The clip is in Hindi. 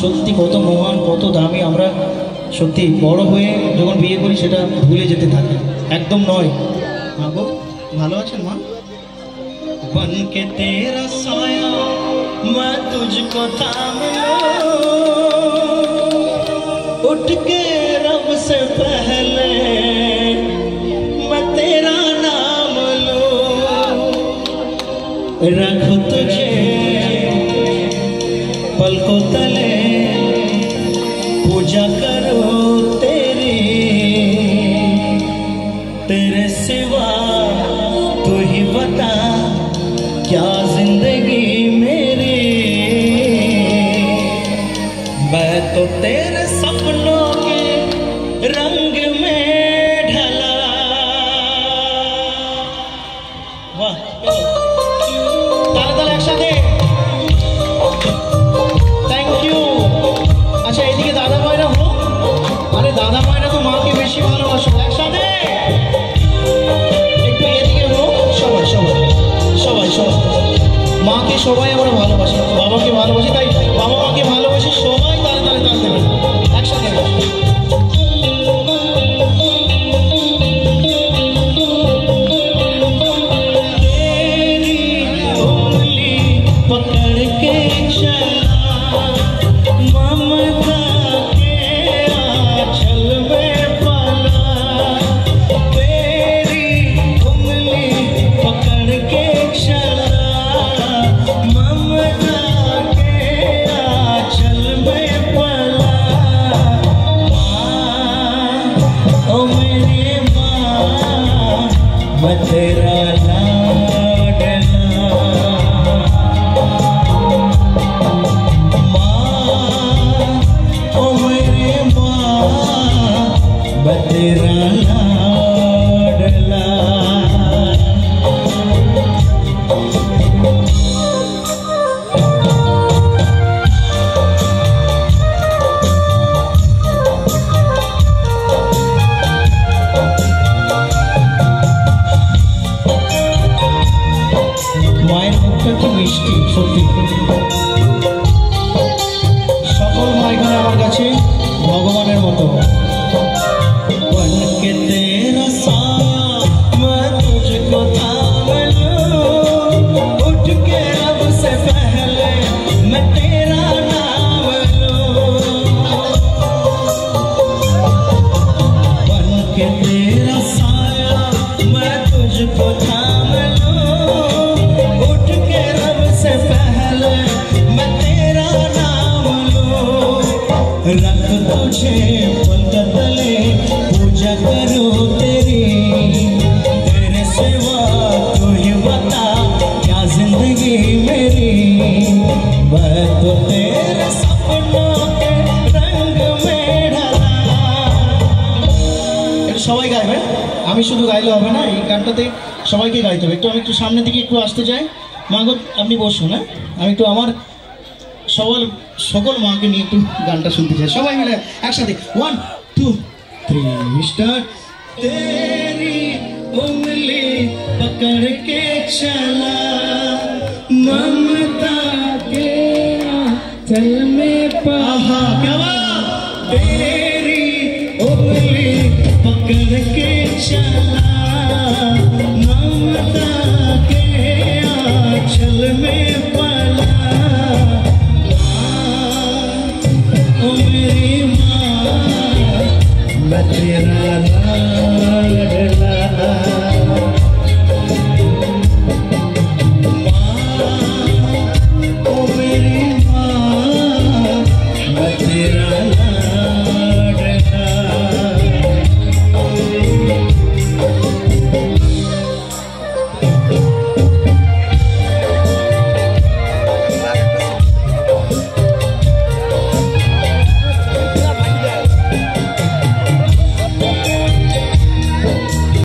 সত্যি কত মহান, কত দামি। আমরা সত্যি বড় হয়ে যখন বিয়ে করি সেটা ভুলে যেতে থাকি, একদম নয়। মা গো, ভালো আছেন মা? बन के तेरा साया मैं तुझको थाम लूं, उठ के रब से पहले मैं तेरा नाम लूं, रखूं तुझे पलकों तले, पूजा करूं तेरी, तेरे सिवा तू ही बता क्या जिंदगी मेरी। मैं तो तेरे सपनों के रंग में ढला। वाह, ताले ताले एक साथे, थैंक यू। अच्छा एदिके दादा भाईरा हो, अरे दादा भाईरा तो माँ के बेशी भालोबाशो, एक साथे एकटु एदिके हो, सबाई सबाई সবাই সবাই মাকে সবাই আমরা ভালোবাসি, বাবাকে ভালোবাসি, তাই বাবা মাকে ভালোবাসি সবাই। তালে তালে তাল দেবেন একসাথে। तेरी उंगली पकड़ के चला, ममता के आंचल में पला, तेरी उंगली पकड़ के चला, ममता के आंचल में पला। माँ, ओ मेरी माँ, मैं तेरा लाडला। माँ, ओ मेरी माँ, मैं तेरा लाडला। মায়ের মুখটা কি মিষ্টি সত্যি। সকল মা এখানে আমার কাছে ভগবানের মতো। बन के तेरा साया मैं तुझको थाम लूं, उठ के रब से पहले मैं तेरा नाम लूं, बन के तेरा साया मैं तुझको थाम लूं, उठ के रब से पहले मैं तेरा नाम लूं, रख तुझे पलकों तले, पूजा करूं तेरी, तेरे सिवा तू ही बता क्या जिंदगी मेरी। मैं तो तेरे सपनों के रंग में ढला। এটা সবাই গাইবেন, আমি শুধু গাইলে হবে না, এই গানটাতে সবাইকে গাইতে হবে। একটু আমি একটু সামনের দিকে একটু আসতে চাই। মা গো আপনি বসুন, হ্যাঁ আমি একটু আমার সকল মাকে নিয়ে একটু গানটা শুনতে চাই। সবাই মিলে একসাথে 1 2 3 स्टार्ट। तेरी उंगली पकड़ के चला, ममता के आंचल में पला। क्या बात, तेरी उंगली पकड़ के चला, ममता के आंचल में पला। ओ मेरी माँ, मैं तेरा